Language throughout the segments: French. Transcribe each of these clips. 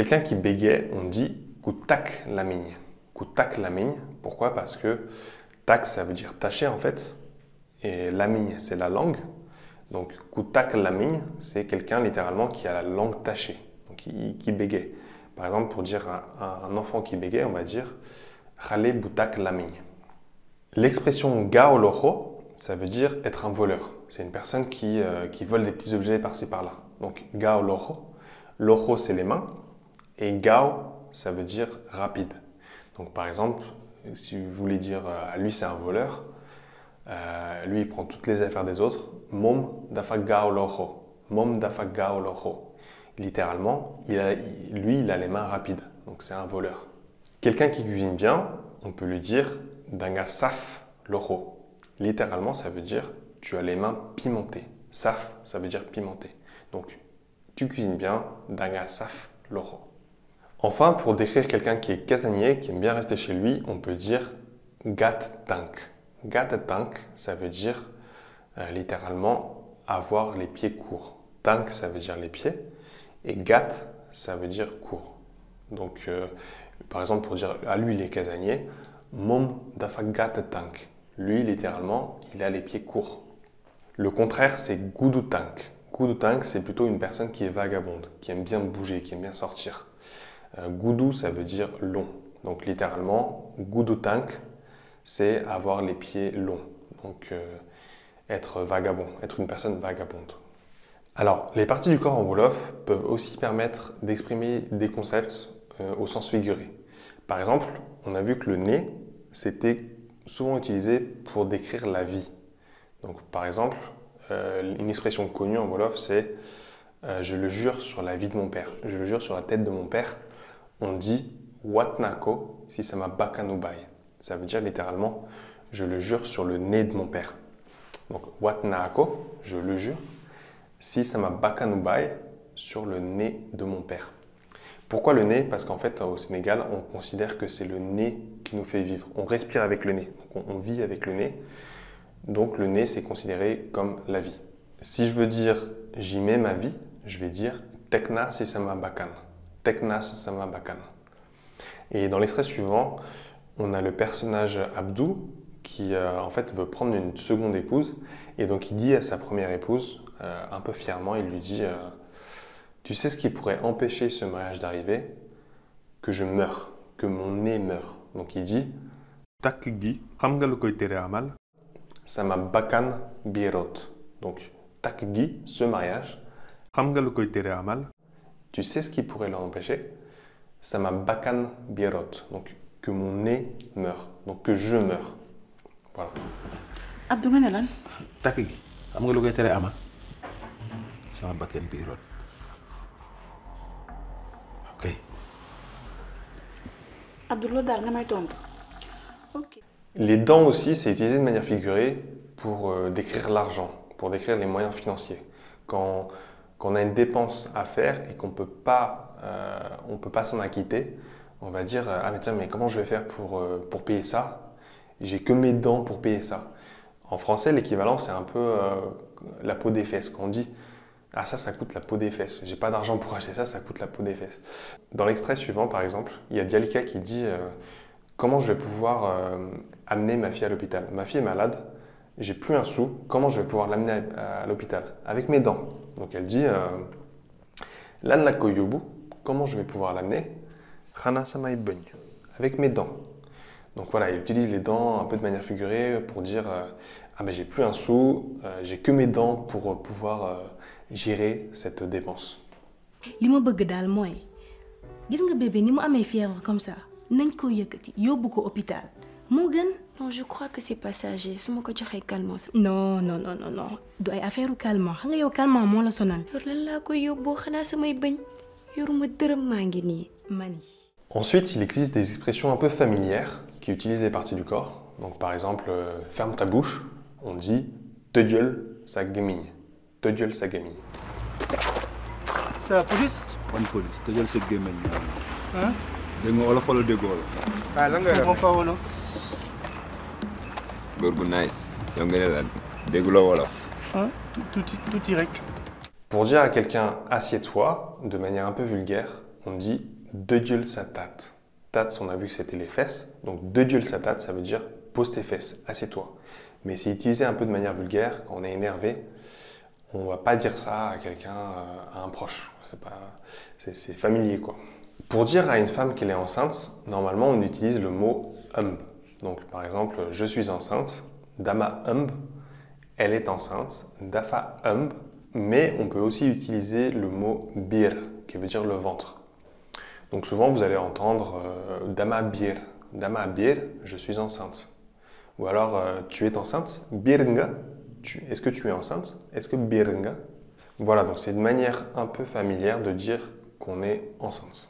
Quelqu'un qui bégaye, on dit kutak lamigne. Kutak lamigne, pourquoi? Parce que tak, ça veut dire tacher en fait, et lamigne, c'est la langue. Donc kutak lamigne, c'est quelqu'un littéralement qui a la langue tachée, donc qui bégaye. Par exemple, pour dire à un enfant qui bégaye, on va dire Khale butak lamigne. L'expression gao lojo, ça veut dire être un voleur. C'est une personne qui vole des petits objets par-ci par-là. Donc gao lojo. Lojo, c'est les mains. Et gao, ça veut dire rapide. Donc par exemple, si vous voulez dire lui c'est un voleur, lui il prend toutes les affaires des autres. Mom dafa gao lojo. Mom dafa gao lojo. Littéralement, lui il a les mains rapides. Donc c'est un voleur. Quelqu'un qui cuisine bien, on peut lui dire danga saf lojo. Littéralement, ça veut dire tu as les mains pimentées. Saf, ça veut dire pimenté. Donc tu cuisines bien, danga saf lojo. Enfin, pour décrire quelqu'un qui est casanier, qui aime bien rester chez lui, on peut dire gat tank. Gat tank, ça veut dire littéralement avoir les pieds courts. Tank, ça veut dire les pieds. Et gat, ça veut dire court. Donc, par exemple, pour dire à lui, il est casanier, mom dafa gat tank. Lui, littéralement, il a les pieds courts. Le contraire, c'est gudu tank. Gudu tank, c'est plutôt une personne qui est vagabonde, qui aime bien bouger, qui aime bien sortir. Gudu, ça veut dire long. Donc littéralement, gudu tank, c'est avoir les pieds longs. Donc être vagabond, être une personne vagabonde. Alors, les parties du corps en wolof peuvent aussi permettre d'exprimer des concepts au sens figuré. Par exemple, on a vu que le nez, c'était souvent utilisé pour décrire la vie. Donc par exemple, une expression connue en wolof, c'est je le jure sur la vie de mon père, je le jure sur la tête de mon père. On dit watnako si ça m'a bakanubai. Ça veut dire littéralement je le jure sur le nez de mon père. Donc watnako, je le jure, si ça m'a bakanubai, sur le nez de mon père. Pourquoi le nez? Parce qu'en fait au Sénégal, on considère que c'est le nez qui nous fait vivre. On respire avec le nez, donc on vit avec le nez. Donc le nez, c'est considéré comme la vie. Si je veux dire j'y mets ma vie, je vais dire tekna si sama bakan. Tekna si sama bakan. Et dans l'extrait suivant, on a le personnage Abdou qui en fait veut prendre une seconde épouse et donc il dit à sa première épouse, un peu fièrement, il lui dit tu sais ce qui pourrait empêcher ce mariage d'arriver? Que je meure, que mon nez meure. Donc il dit takk gi xam nga lu koy tere amal? Sama bakan birot. Donc takk gi, ce mariage. Xam nga lu koy tere amal? Tu sais ce qui pourrait l'empêcher? Sama bakan birot. Donc que mon nez meure. Donc que je meure. Voilà. Abdou nga ne lan? Takk gi xam nga lu koy tere amal? Sama bakan birot. Ok. Abdou loolu daal nga may tontu. Ok. Les dents aussi, c'est utilisé de manière figurée pour décrire l'argent, pour décrire les moyens financiers. Quand on a une dépense à faire et qu'on ne peut pas s'en acquitter, on va dire ah mais tiens, mais comment je vais faire pour payer ça? J'ai que mes dents pour payer ça. En français, l'équivalent, c'est un peu la peau des fesses. Quand on dit ah ça coûte la peau des fesses, j'ai pas d'argent pour acheter ça, ça coûte la peau des fesses. Dans l'extrait suivant, par exemple, il y a Dialika qui dit comment je vais pouvoir amener ma fille à l'hôpital? Ma fille est malade, j'ai plus un sou, comment je vais pouvoir l'amener à l'hôpital? Avec mes dents. Donc elle dit lan la koyobu, comment je vais pouvoir l'amener? Xana samay bëñ. Avec mes dents. Donc voilà, il utilise les dents un peu de manière figurée pour dire ah mais j'ai plus un sou, j'ai que mes dents pour pouvoir gérer cette dépense. li ma bëgg daal mooy gis nga bébé ni mu amee fièvre comme ça nañ ko yëkkati yóbbu ko hôpital moo gën. Non, je crois que c'est passager. su ma ko joxee calmant. non non non non non du ay affaire calmant xam nga yow calmant moo la sonal. yor lan laa koy yóbboo xanaa samay bëñ yoruma dërëm maa ngi nii. mani. Ensuite, il existe des expressions un peu familières qui utilisent des parties du corps. Donc par exemple, ferme ta bouche, on dit te gueule sa gémigne. Te gueule sa gémigne. C'est la police? Ban police te jël sa gémmiñ. Hein? Dégg nga wolof wala déggoo wolof? Ah, lan nga comprends pas wolof? góor gu nice yow nga ne la dégguloo wolof. Hein? Tout rek. Pour dire à quelqu'un assieds-toi de manière un peu vulgaire, on dit dëjël sa tate. Tate, on a vu que c'était les fesses. Donc dëjël sa tate, ça veut dire pose tes fesses, assieds-toi. Mais c'est utilisé un peu de manière vulgaire quand on est énervé. On ne va pas dire ça à quelqu'un, à un proche. C'est familier, quoi. Pour dire à une femme qu'elle est enceinte, normalement, on utilise le mot Donc, par exemple, je suis enceinte. Dama elle est enceinte. Dafa mais on peut aussi utiliser le mot bir, qui veut dire le ventre. Donc, souvent, vous allez entendre Dama bir, je suis enceinte. Ou alors, tu es enceinte, birnga. Est-ce que tu es enceinte? Est-ce que birnga? Voilà, donc c'est une manière un peu familière de dire qu'on est enceinte.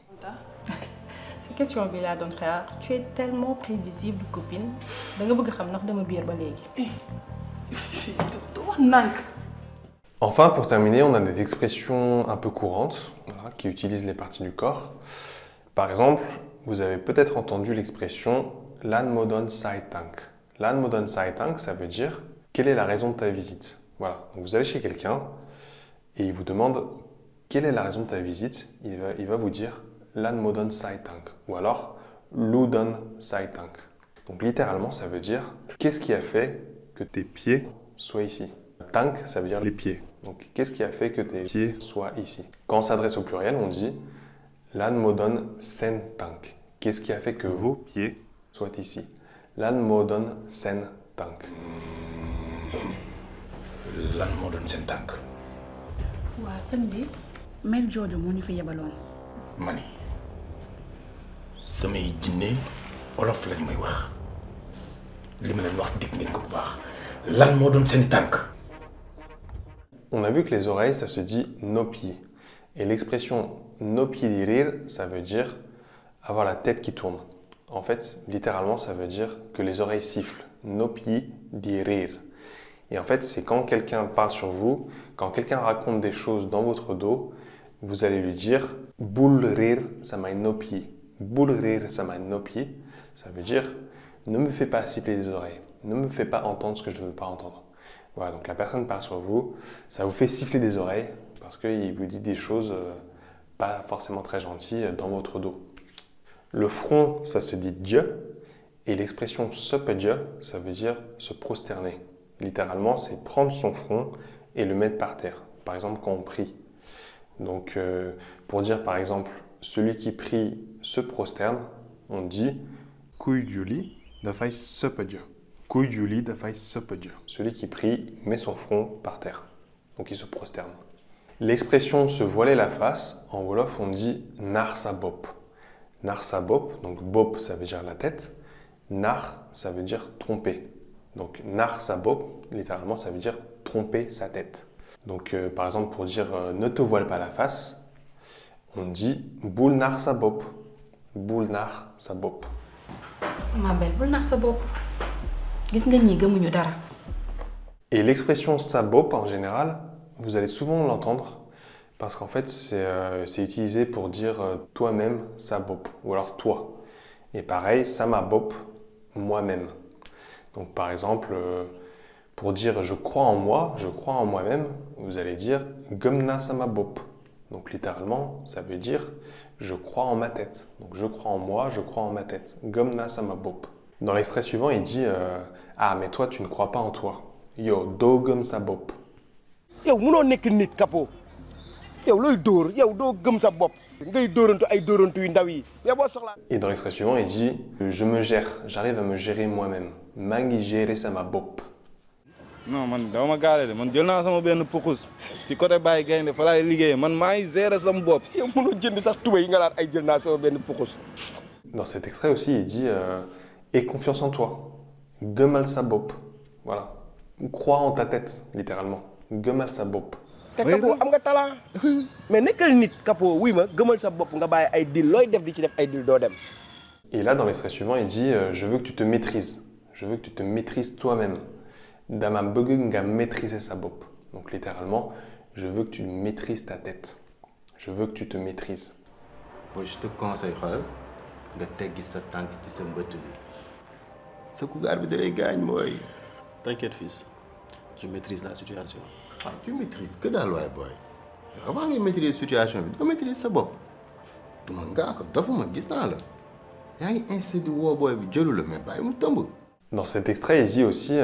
Cette question bi laa doon xaar, tu es tellement prévisible copine. Da nga bëgg xam ndax dama biir ba léegi. Enfin, pour terminer, on a des expressions un peu courantes qui utilisent les parties du corps. Par exemple, vous avez peut-être entendu l'expression Lan modon saitang. Lan modon saitang, ça veut dire quelle est la raison de ta visite. Voilà, donc vous allez chez quelqu'un et il vous demande quelle est la raison de ta visite. Il va vous dire Lan modon saitang ou alors Ludon saitang. Donc littéralement, ça veut dire qu'est-ce qui a fait que tes pieds soient ici. Tank, ça veut dire les pieds. Donc qu'est-ce qui a fait que tes pieds soient ici. Quand on s'adresse au pluriel, on dit Lan modon sen tank. Qu'est-ce qui a fait que vos pieds soient ici. Lan modon sen tank. Lan modon sen tank. waa sëñ bi mel jooju moo ñu fi yebaloon. mani samay jinne olof lañ may wax li ma leen wax dig ngeen ko bu baax lan moo doon seen tànk. On a vu que les oreilles, ça se dit nopi. Et l'expression nopi di rire, ça veut dire avoir la tête qui tourne. En fait, littéralement, ça veut dire que les oreilles sifflent. Nopi di rire. Et en fait, c'est quand quelqu'un parle sur vous, quand quelqu'un raconte des choses dans votre dos, vous allez lui dire « Bul rire samay nopi ». « Bul rire samay nopi », ça veut dire « Ne me fais pas siffler des oreilles, ne me fais pas entendre ce que je ne veux pas entendre ». Voilà, donc la personne parle sur vous, ça vous fait siffler des oreilles parce qu'il vous dit des choses pas forcément très gentilles dans votre dos. Le front, ça se dit « Dieu ». Et l'expression « se Dieu », ça veut dire se prosterner. Littéralement, c'est prendre son front et le mettre par terre. Par exemple, quand on prie. Donc, pour dire par exemple, celui qui prie se prosterne, on dit Kuy julli dafay sëpp Dieu. Kuy julli dafay sëpp Dieu. Celui qui prie met son front par terre. Donc, il se prosterne. L'expression se voiler la face, en wolof, on dit nar sa bop. Nar sa bop, donc bop, ça veut dire la tête. Nar, ça veut dire tromper. Donc, nar sa bop, littéralement, ça veut dire tromper sa tête. Donc, par exemple, pour dire ne te voile pas la face, on dit bul nar sa bop. Bul nar sa bop. Ma belle, bul nar sa bop. Gis nga ñi gëmuñu dara. Et l'expression sa bop, en général, vous allez souvent l'entendre parce qu'en fait, c'est utilisé pour dire toi-même sa bop ou alors toi. Et pareil, sama bop, moi-même. Donc, par exemple, pour dire je crois en moi, je crois en moi-même, vous allez dire gumna sama bop. Donc, littéralement, ça veut dire je crois en ma tête. Donc, je crois en moi, je crois en ma tête. Gumna sama bop. Dans l'extrait suivant, il dit ah, mais toi, tu ne crois pas en toi. Yo, do gum sa bop. Yow mënoo nekk nit Capo. Yow looy dóor, yow doo gëm sa bopp. Ngay dóorantu ay dóorantu yu ndaw yi. Yow boo soxlaa. Et dans l'extrait suivant, il dit je me gère, j'arrive à me gérer moi-même. Maa ngi gérer sama bopp. non man dama ma gaale de man jël naa sama benn pukus ci côté Baye Gaynde fa laay liggéeyee man maa ngi gérer sama bopp. Yow mënoo jënd sax tuba yi nga naan ay jël naa sama benn pukus. Dans cet extrait aussi, il dit aie confiance en toi. Gëmal sa bopp. Voilà. Crois en ta tête, littéralement. Gëmal sa bopp. te Capo am nga talent. mais nekkal nit Capo wuy ma gëmal sa bopp nga bàyyi ay dil looy def di ci def ay dil doo dem. Et là, dans l'extrait suivant, il dit je veux que tu te maîtrises. Je veux que tu te maîtrises toi-même. Dama bëgg nga maîtriser sa bopp. Donc littéralement, je veux que tu maîtrises ta tête. Je veux que tu te maîtrises. Moi, je te conseille xoolal nga teggi sa tànk ci sa mbëtt bi. Sa cougar bi da lay gaañ mooy. T'inquiète fils, je maîtrise la situation. Ah, tu maîtrises que daal waay boy. Avant ngay maîtriser situation bi doo maîtriser sa bopp. du ma ngaa ko dofuma gis naa la yaa ngi insisté di woo booy bi jëlu la mais bàyyi mu tëmb. Dans cet extrait, il dit aussi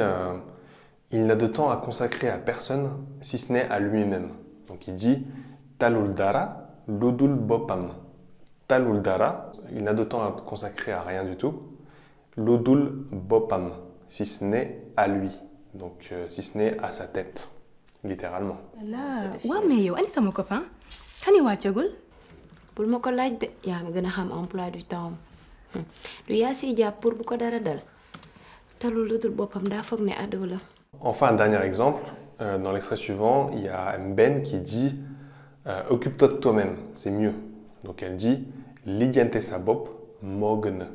il n'a de temps à consacrer à personne si ce n'est à lui-même. Donc il dit talul dara ludul bopam. Talul dara, il n'a de temps à consacrer à rien du tout. Ludul bopam, si ce n'est à lui. Donc si ce n'est à sa tête, littéralement. Là, ouais, mais yo, ani sama copain. Kani wàccagul? bul ma ko laaj de yaa ma gën a xam emploi du temps lu yaa siy jàpp pour bu ko dara dal talul lu dul boppam daa foog ne ado la. Enfin, un dernier exemple. Dans l'extrait suivant, il y a Mben qui dit occupe-toi de toi-même, c'est mieux. Donc elle dit lijjante sa bopp moo gën a.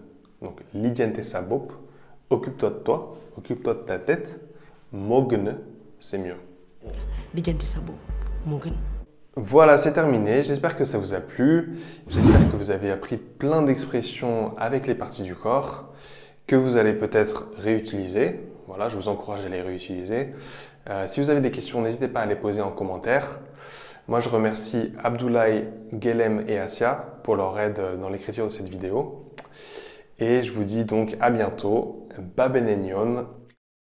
Donc lijjante sa bopp, occupe-toi de toi, occupe-toi de ta tête, moo gën a, c'est mieux. lijjante sa bopp moo gën. Voilà, c'est terminé. J'espère que ça vous a plu. J'espère que vous avez appris plein d'expressions avec les parties du corps que vous allez peut-être réutiliser. Voilà, je vous encourage à les réutiliser. Si vous avez des questions, n'hésitez pas à les poser en commentaire. Moi, je remercie Abdoulaye, Guelem et Asia pour leur aide dans l'écriture de cette vidéo. Et je vous dis donc à bientôt. Babenenion.